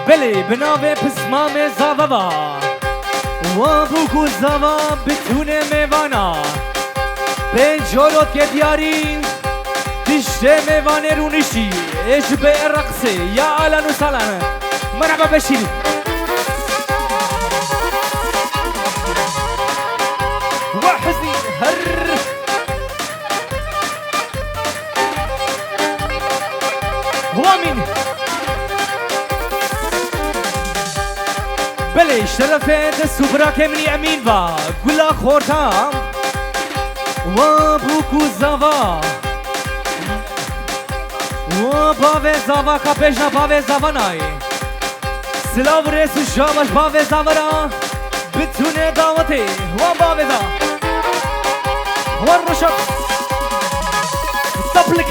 بله بناوه پسمام زاوا و بوکو زاوا بتونه میوانا به جورت که دیاری دشته میوانه رونشی اش به رقصه یا آلان و سالان مرحبا بشیری و حزنی هر وامین بله شرفت سوبرا که منی امین با گلا خورتام و بوکو زاوا و باوه زاوا کا پیشنا باوه زاوا نای سلاو ریس شامش باوه زاوا را بتونه دعوته و باوه زا و رشد تپلک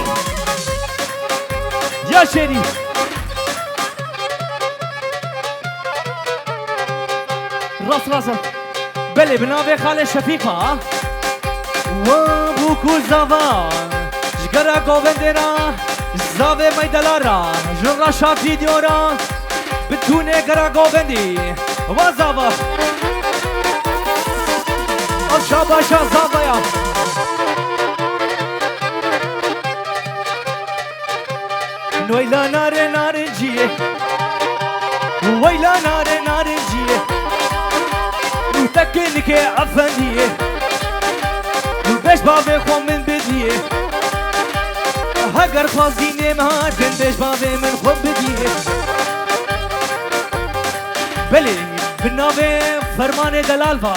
یا شیری راس بله بناوه خاله شفیقا و بوکو زاوا جگرا گوونده را زاوه میدلارا جرا شا ویدیو را بتونه گرا گووندی و زاوا آشا باشا زاوا یا نویلا ناره نارنجیه ویلا ناره نارنجیه تکنی که افندیه بش باوه خو من بدیه اگر خواستی نمهاتن بش باوه من خو بدیه بله بناوه فرمان دلال با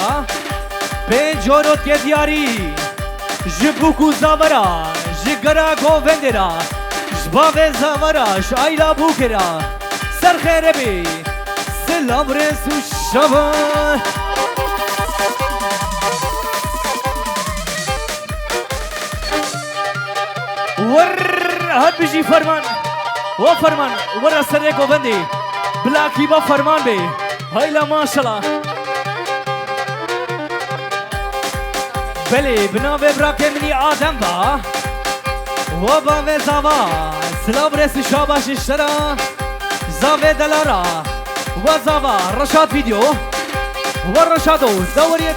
به جورت که دیاری جبوکو زاورا جگرا گوونده را جباوه زاورا شایلا بوکرا سر خیره بی سلام رسو شبا ور هد بيجي فرمان وفرمان ورا سريك وبندي بلاكي با فرمان بي هايلا ما شاء الله بلي بناوي براكي مني آدم با وبا زاوا سلام رس شاباش اشترا زاوي دلارا وزاوا رشاد فيديو ورشادو دوري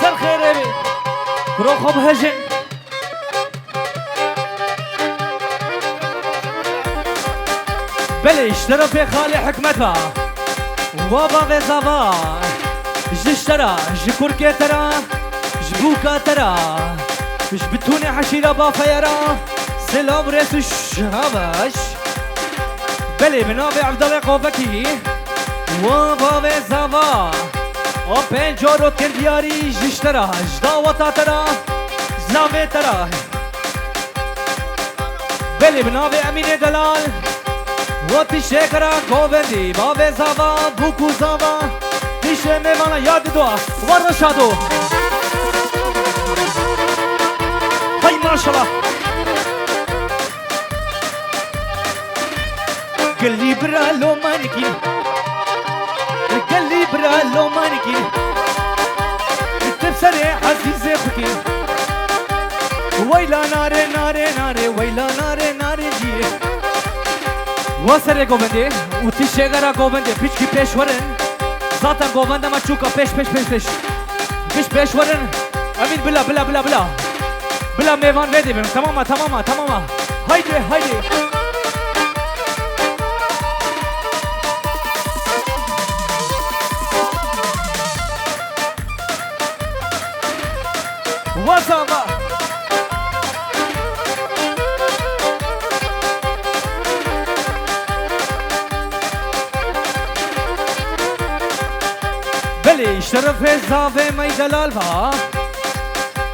سر خير بي برو خوب هجن بله اشترا في خالي حكمتها وابا في زاوا جشترا جكوركي ترى جبوكا ترى جبتوني حشيرة بافيرا سلام ريس الشهباش بله بنابي عبد الله قوفكي وابا في زاوا و پنجارو کن دیاری جشترا جداوتا ترا زاوه ترا بله بناوه امین دلال و تیشه کرا گووندی باوه زاوا بوکو زاوا تیشه میوانا یاد دوا و رشادو های ماشالله گلی برالو مانکی قلبي برالو مانكي تبصري عزيزي خوكي ويلا ناري ناري ناري ويلا ناري ناري جي وسري گوبندي وتيشي غرا گوبندي بيچكي پیش ورن ذاتا گوبندا ما چوكا پیش ورن امين بلا ميوان ويدي بهم تماما هايدي وزاوا بله شرف زاوه میدلال با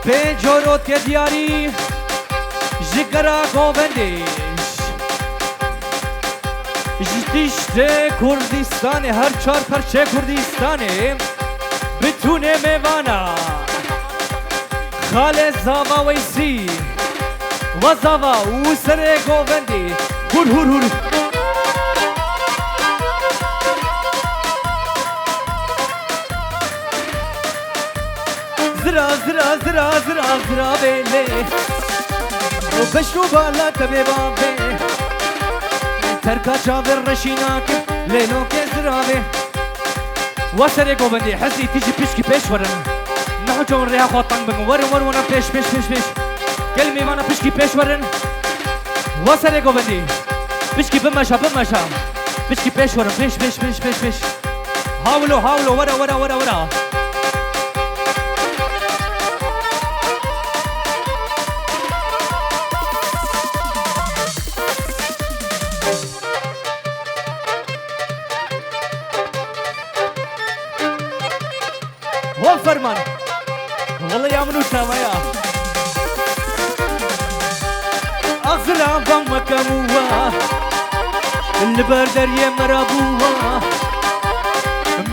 به جورت که دیاری جگرا گووندیش جدیشته کردستان هر چار پرچه کردستانه بتونه میوانا خاله زاوا ویسی و زاوا و سر گووندی هور زرا بله و بشنو بالا تبه بابه تركا شابر رشيناك ليلو كزرابي وسري قوبندي حسي تيجي بيشكي بيش ورن نحو جون ريها خوطن بن ورن ورن ورن بيش بيش بيش بيش كلمي مانا بيشكي بيش ورن وسري قوبندي بيشكي بمشا بمشا بيشكي بيش ورن بيش بيش بيش بيش بيش هاولو هاولو ورا ورا ورا ورا فرمان والله يا منو سامايا أغزر فمك موا اللي بردر يمرابوا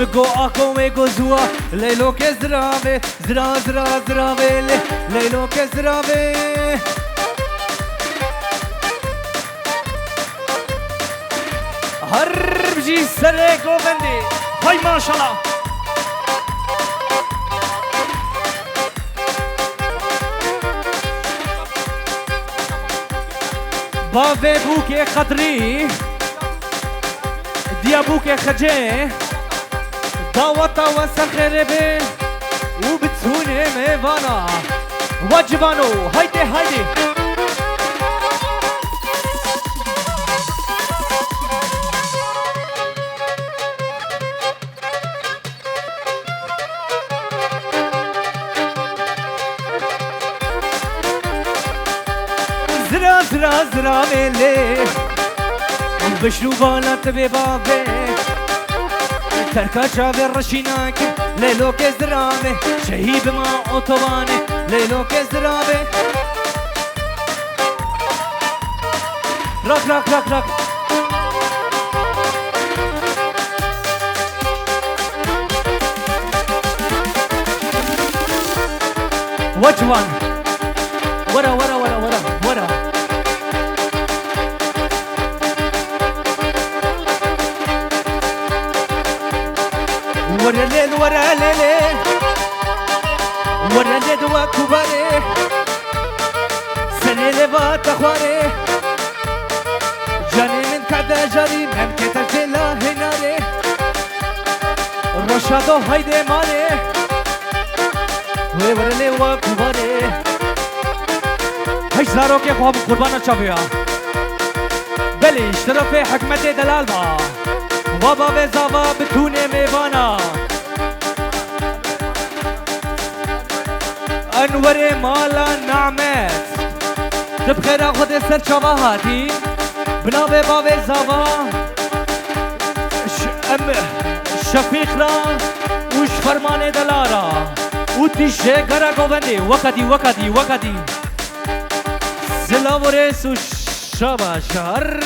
مكو أكو ميكو زوا ليلو كزرابي زرا زرا زرابي ليلو كزرابي هرب جي سريكو بندي هاي ما شاء الله بابي بوكي خضري ديا بوكي خجي داوتا وسخربي وبتسوني ميفانا وجبانو هايدي هايدي زرا زرا زرا ميلي بشنو بالات ببابي تركا شابي رشيناك ليلو كزرابي شهيب ما اوتوباني ليلو كزرابي راك راك راك راك وجوان ورا ورا ورا ورا ورا ورا الليل ورا الليل ورا الليل وكباري سنة لبات أخواري جاني من كعدة جاري من كتر جلا هناري رشادو هايدي ماري ورا الليل وكباري هاي زارو كي خواب قربانا شافيا بلي اشترى في حكمة دلال با بابا بزاوا بتونه ميوانا انور مالا نعمت تبخير خود سر شواهاتي بنا بابا بزاوا شفيق را وش فرمان دلارا وتيشه غرا گوندي وقدي وقدي وقدي زلاورس شابا شهر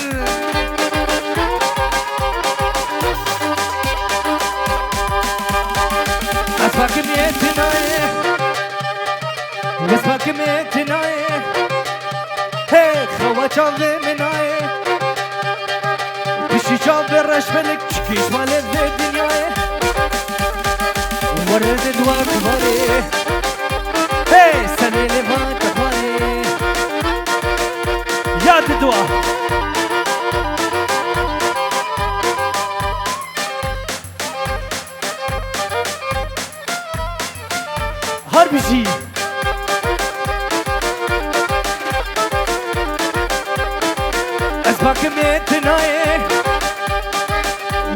اسمك ميتناي اسمك ميتناي هيك خوا شاف مناي بشي شاف برش ملك كيش مال الدنيا ورد دوار كباري هي سنة لفات كباري يا تدوا هربشي اسمك ميتناي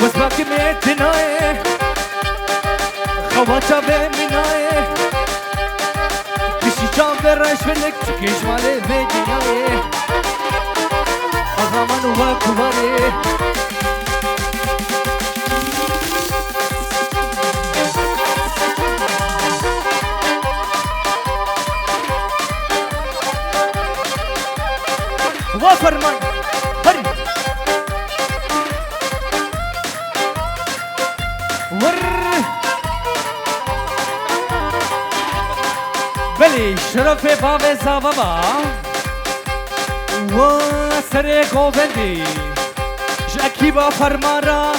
واسمك ميتناي خواتا بمناي بشي شام برش فلك تكيش مالي بدناي أغامان وكباري وفرمان هري ور بلي شرف باب زابا وسر گوبندی جاکی با فرمارا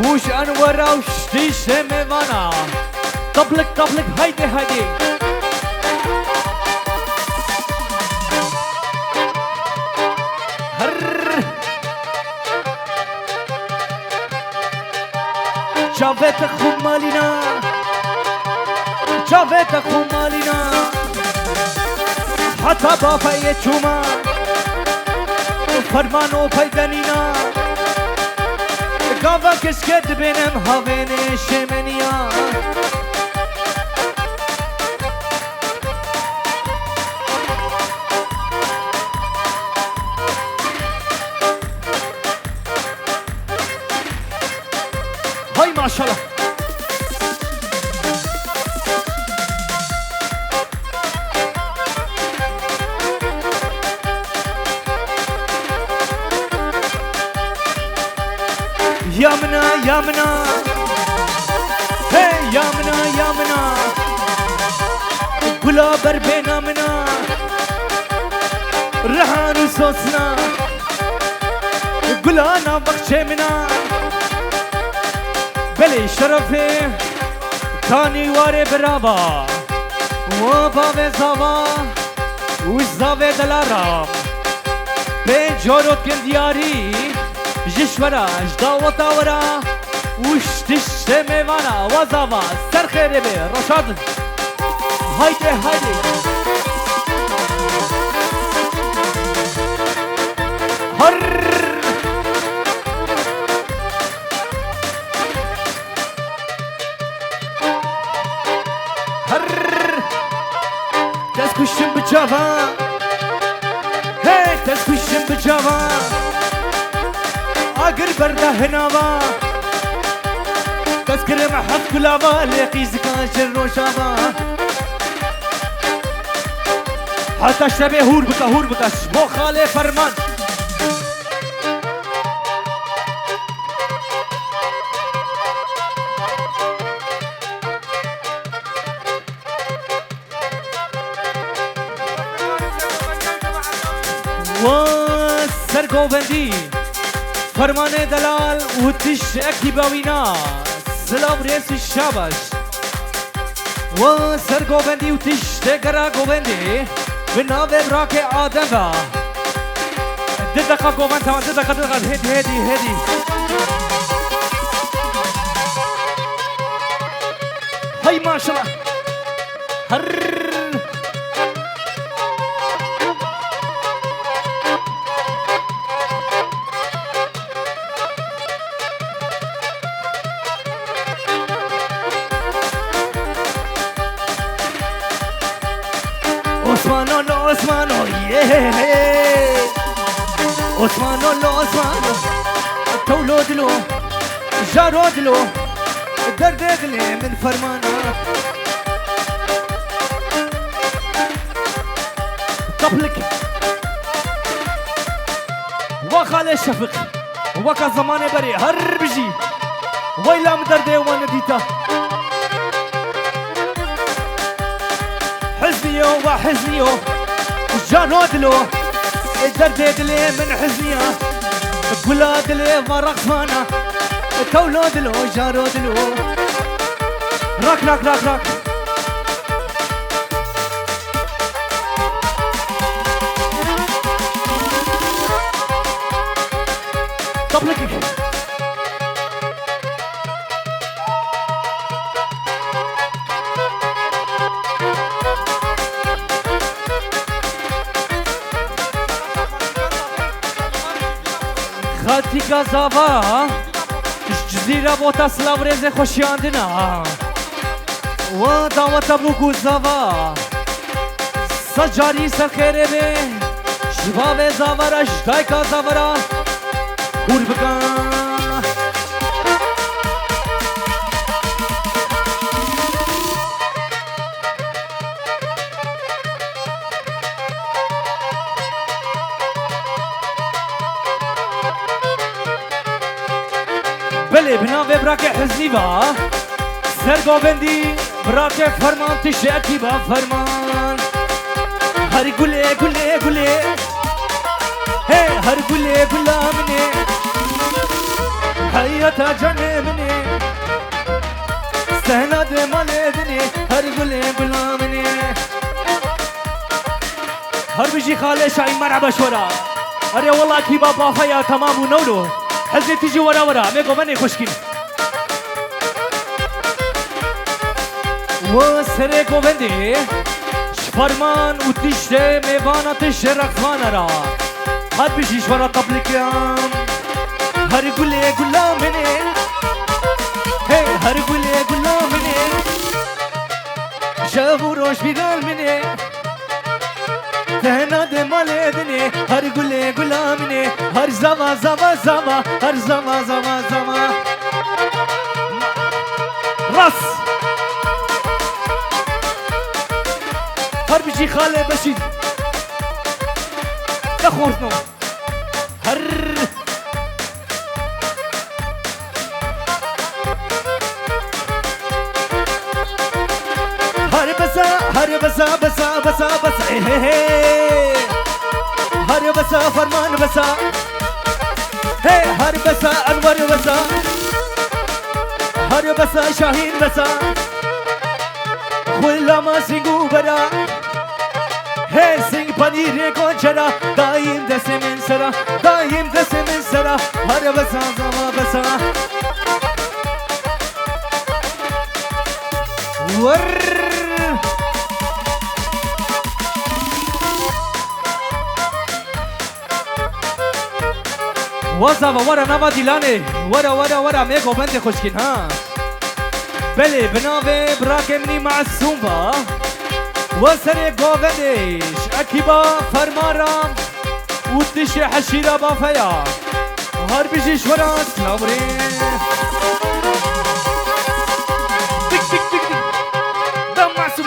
وش انورا وش دیش میوانا طبلك طبلك هيدي هيدي جاوت خوب مالینا جاوت خوب مالینا حتی با پای چوما فرمان و پیدنینا گاوا کشکت بینم هاوین شمنیا های ماشالله یامنا یامنا هی یامنا یامنا گلا بر بینامنا رهان و سوسنا گلانا بخشه منا بلی شرفه تانی واره برابا و باوه زاوا و زاوه دلارام به جارت کن دیاری جشورا جداوتا ورا وشتش میوانا وزاوا سر خیره به رشاد هایده هایده هر دست کشم بجاوا هی دست کشم بجاوا اگر برده هناوا دست کرم حد کلاوا لیقی زکان شر روشاوا حتی شبه هور بکش بو خاله فرمان و سرگوبندی فرمان دلال و تش اکتیباوینا سلام ریس شابش و سرگوبندی و تش دگرا گوبندی به ناو براک آدم با دقیقا گوبند تمام دقیقا هدی های ماشالله هر Osmano, yeah. Osmano, تولد جارود له درد دلي من فرمانا قبلك وخال الشفق وكا زمان بري هر بجي ويلا مدردي وانا ديتا حزنيو وحزنيو جارود له درد دلي من حزنيا بلاد له ورقفانا تولد له جارود له راك راك راك راك طب لك خاطی گازاوا جزیره بوتا سلاو ریز خوشیاندنا و دعوت بوکو زاوا سجاری سخیره به شباب زاورا جدای کا زاورا قربگا بله بناو براک حزنی با سرگوبندی براک فرمان تشکی با فرمان هر گله گله گله هی هر گله گلا منه حیاتا جنه منه استهناد مال دنه هر گله گلا منه هر بجی خاله شاین مرحبا شورا اره والله کی بابا فیا تمام و نولو حزنی تیجی ورا ورا میگو منی خوشکین وسر گوندی شفرمان و تشته میوانا تشه رخوانه را هر بیشی شورا قبلکم هر گله گلامنه هی هر گله گلامنه شافو روش بیرال منه تهنا دمال ادنه هر گله گلامنه هر زما زما زما هر زما زما زما راس هر بیشی خاله بشید نخوردنو هر هر بسا بسا بسا بسا هر بسا فرمان بسا هر بسا انور بسا هر بسا شاهین بسا خلا ما سنگو برا سنگ پنیر کنچرا دایم دست من سرا دایم دست من سرا هر بسا زما بسا ور وزا ورا نوا دیلانه ورا میگو بنده خوشکین ها بله بناوه براکمنی معصوم با وسر گوندش اکیبا فرمارم و تش حشیرا با فیا هر بیشش ورا سلاوری تک تک تک تک دم معصوم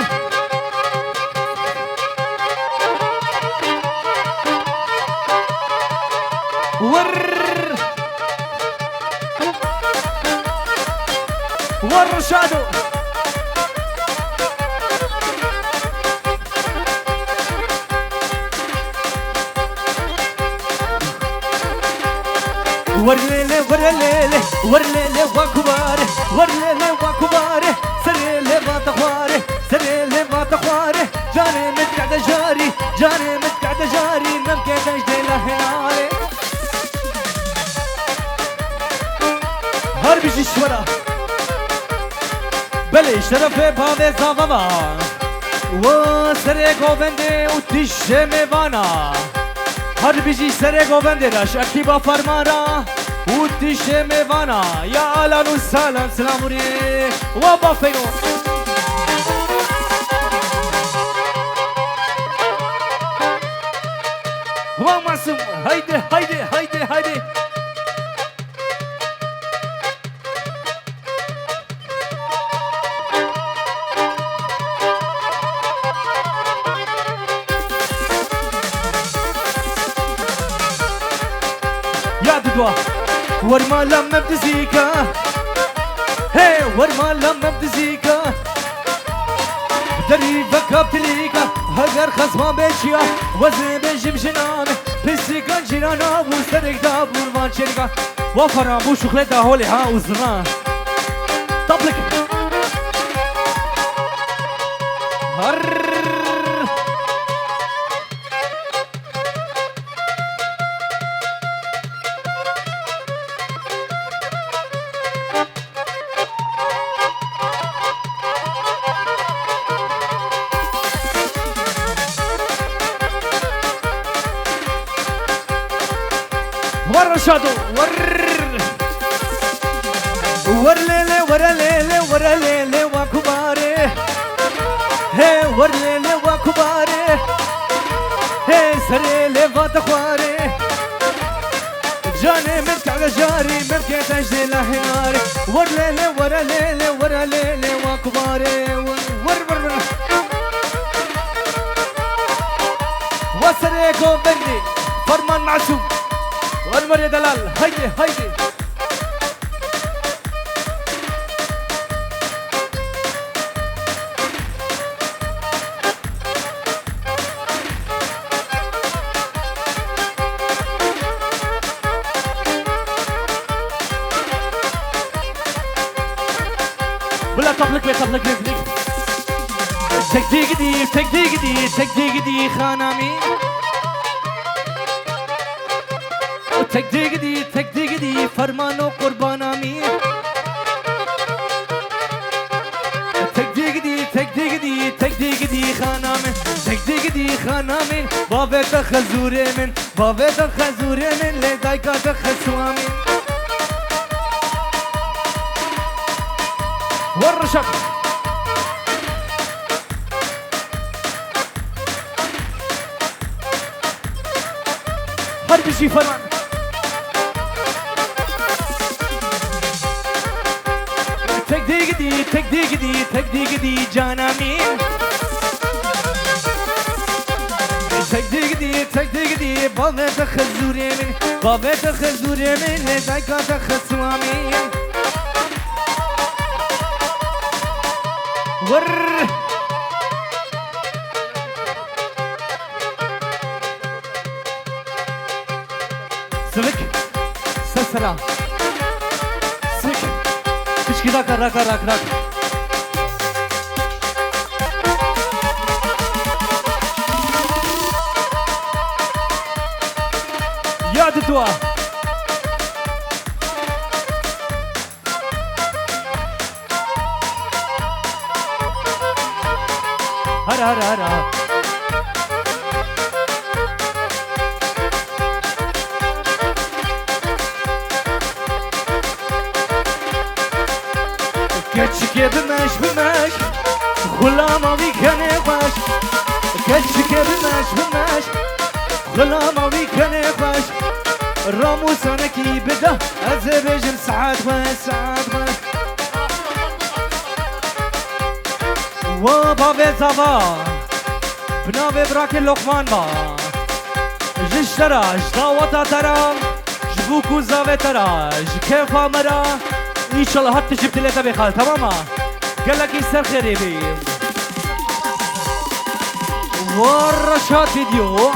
والرشادو ورليلي ورليلي ورليلي وكباره ورليلي وكباره سريلي ما تخواره سريلي ما تخواره جاني متقعد جاري جاني متقعد جاري ممكن تجدي لهنالي هربي جيشورا بله شرف باوه زاوه و سر گوونده و تشه میوانا هر بیجی سر گوونده راش اکیبا فرمارا و تشه میوانا یا آلان و سالان سلاموری و با فینو و معصوم هایده هایده هایده هایده ورما لما بتزيكا هي ورما لما بتزيكا دري بكا بتليكا هجر خصما بيشيا وزن بجيب جنانه بسيكا جنانا وسترك دابور ما شركا وفرا بو شخلتا هولي ها وزران طبلك هر ورشادو ورليلي ورليلي ورليلي وكباري هي ورليلي وكباري هي سريلي فاتخواري جاني منك على جاري ممكن تجدي لهناري ورليلي ورليلي ورليلي وكباري ور وسريكو بندي فرمان معصوم وانمر يا دلال هيدي هيدي بلا طبلك تكدي خانامي تكدي فرمانو قربانامي تكدي خانه من تک دی خانه من بابت خزوره من بابت خزوره من لدایکات خسوامن ورشق هر بشي فرمان تك دي جانا مين تك دي بابا تخزوري من بابا تخزوري من لدايكا تخسوامين ور سلك سسرا سلك كشكي راك راك راك راك يا دتوا هر كتشكي بماش غلامة ويكاني باش كتشكي بماش غلامة ويكاني باش رامو سنكي بدا أزبجم سعاد باش وبابي زبا بنابي براكي لقمان با جشترا جداوتا ترا جبوكو زاوي ترا جكيفا مرا إن شاء الله حتى جبت لي تبي خال تماما قال لك يسر خيري بي ورشات فيديو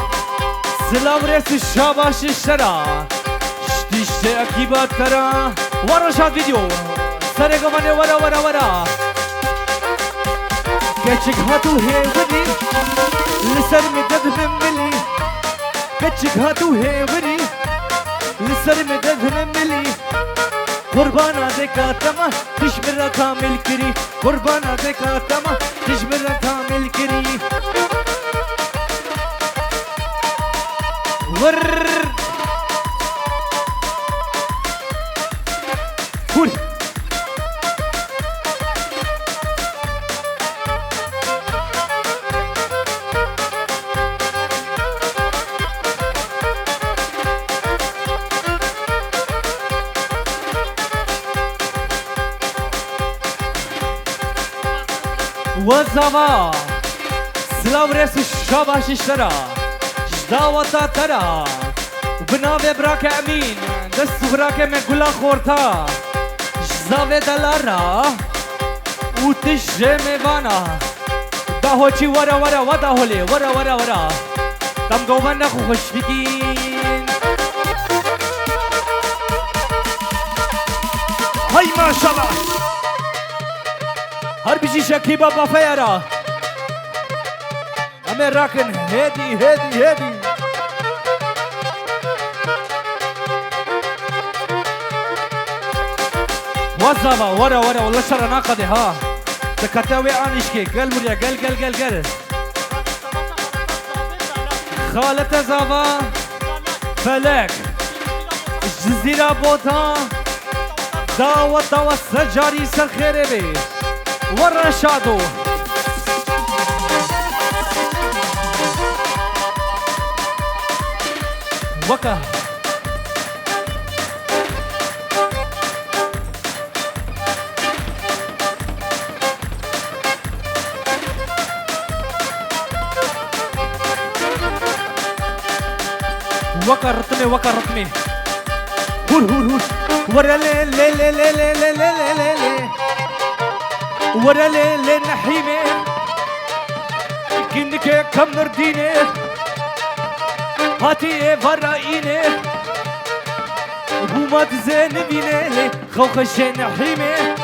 سلام ريس الشاباش اشترا شتيشتي اكيبات ترى ورشات فيديو سري قماني ورا كتشك هاتو هيوري لسر مدد من ملي كتشك هاتو هيوري لسر مدد من ملي قربانا دكا تما تشمر كامل كري قربانا دكا تما تشمر كامل كري ور فول وزاوا سلام ريس الشاباش اشترا جداوتا ترا بناوي براك امين دست براك من كلا خورتا جزاوي دلارا وتشجي ميوانا داهوچي ورا وداهولي ورا تم قوانا خوش فيكين هاي ما شاء الله هر بيجي شكي بابا فيرا امير راكن هادي وزابا ورا والله شر ناقضي ها تكتاوي عنيشكي قال مريا قال خالة زابا فلك الجزيرة بوتا داوة سجاري سر خيري بي ورا شادو وكا وكا رتمي هول ورا لي ورا لي نحيمي كنك كمر ديني هاتي فرائيني وما تزينبيني لي خوخ نحيمي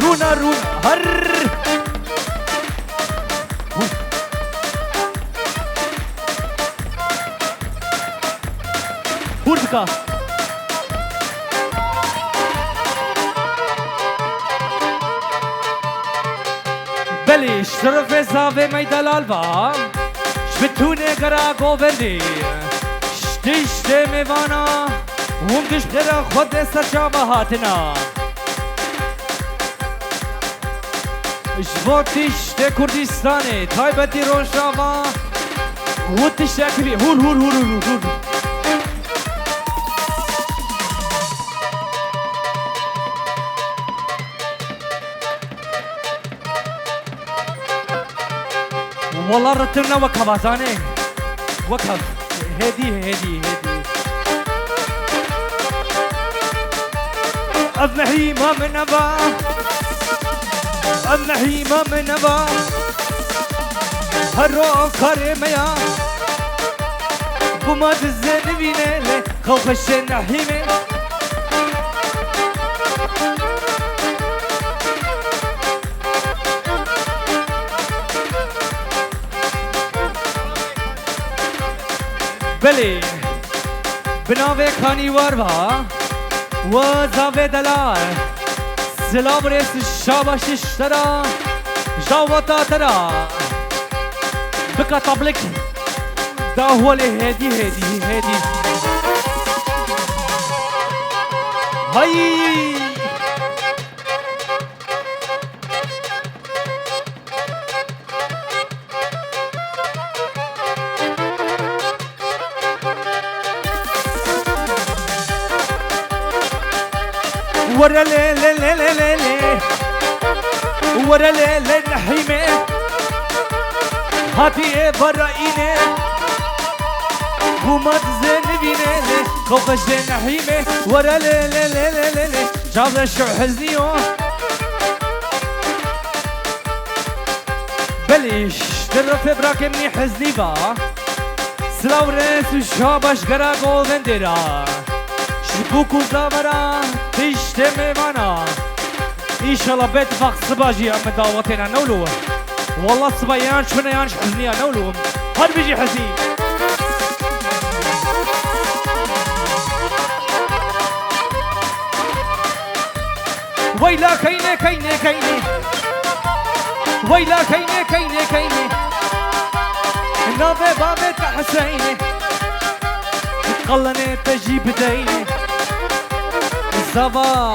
رونا هر هوردكا بلش اشترف زاوه ميدال البا شبتونه قرا قوبندي شتشت میوانا ومدش قرا خود سرچاوه هاتنا جواتشت کردستانه تایبتی روشاوا وتشت اکبی هول هول هول هول هول والله رتبنا وكب عزاني وكب هدي أذنحي ما من أبا أذنحي ما من أبا هرو كريميا بما تزن بيني خوف الشنحيمي بله بناوه کانی واربا و زاوه دلار سلام ریس شاباشش ترا جاوتا ترا بکا تبلک داوله هدی هاي ورا لي لي لي لي لي ورا لي لي نحيمه هاتي براينه وما تزنبينه خوفش نحيمه ورا لي لي لي لي لي جاب شو حزنيو بليش درف براك مني حزني با سلاو ريس وشابش قرا قوندرا شبوكو زابرا تشتمي معنا ان شاء الله بيت فاق صباجي ام دعوتنا نولو والله صبيان شفنا يانش حزنيا نولو هاد بيجي حزين ويلا كيني كيني كيني ويلا كيني كيني كيني نابي بابي تحسيني قلني تجيب ديني زوا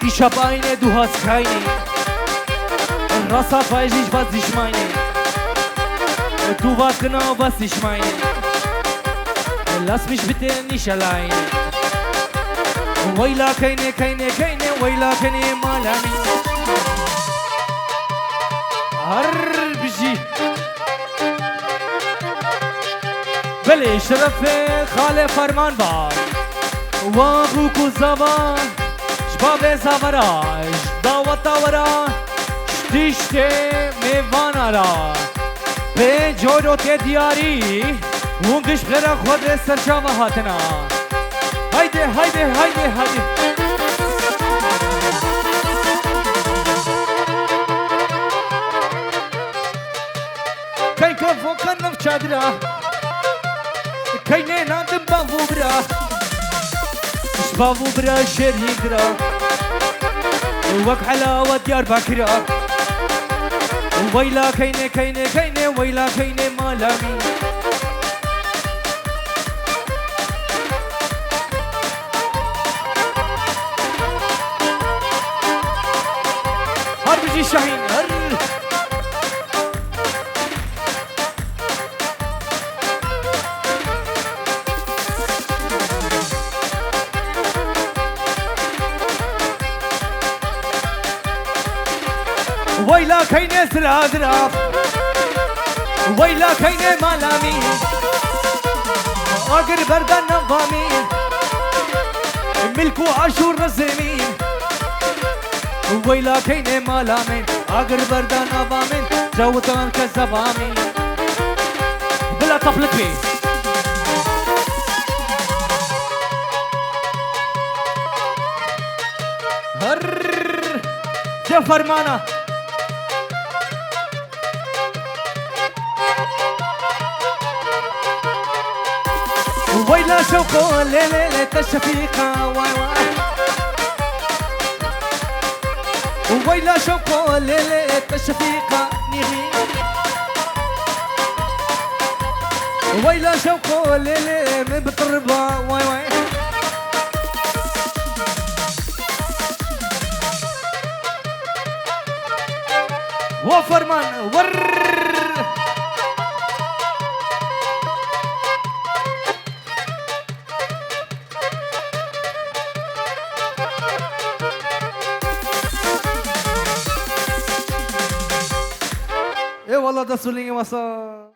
ایشا باینه دو هاز کاینه راسا فایجیش بازیش ماینه تو واز کنا بازیش ماینه لاسمیش بته نیش لاینه ویلا کینه کینه کینه ویلا کینه مالامی هر بجی بله شرف خاله فرمان بار وابوكو زمان شباب زاوراش داوتا ورا شتشت میوانا را به جورت دیاری وندش غیر خود سرچاوه هاتنا هایده هایده هایده هایده کای کفو کنم چادرا کای نه نادم باو برا بابو برا شري قرا وك حلاوة ديار بكرا ويلا كيني كيني كيني ويلا كيني مالامي هر بيجي شاهين هر ويلا كيني زرادراف ويلا كيني مالامي اقر بردان نظامي ملكو عاشور نزمين ويلا كيني مالامي اقر بردان نظامي جوتان كزبامي بلا طفلك بي هر يا فرمانه ويلا شوقو ليلة الشفيقة واي واي ويلا شوقو ليلة الشفيقة نغي ويلا شوقو الليل من بطربة واي واي وفرمان ور ايه والله ده سوليني وصل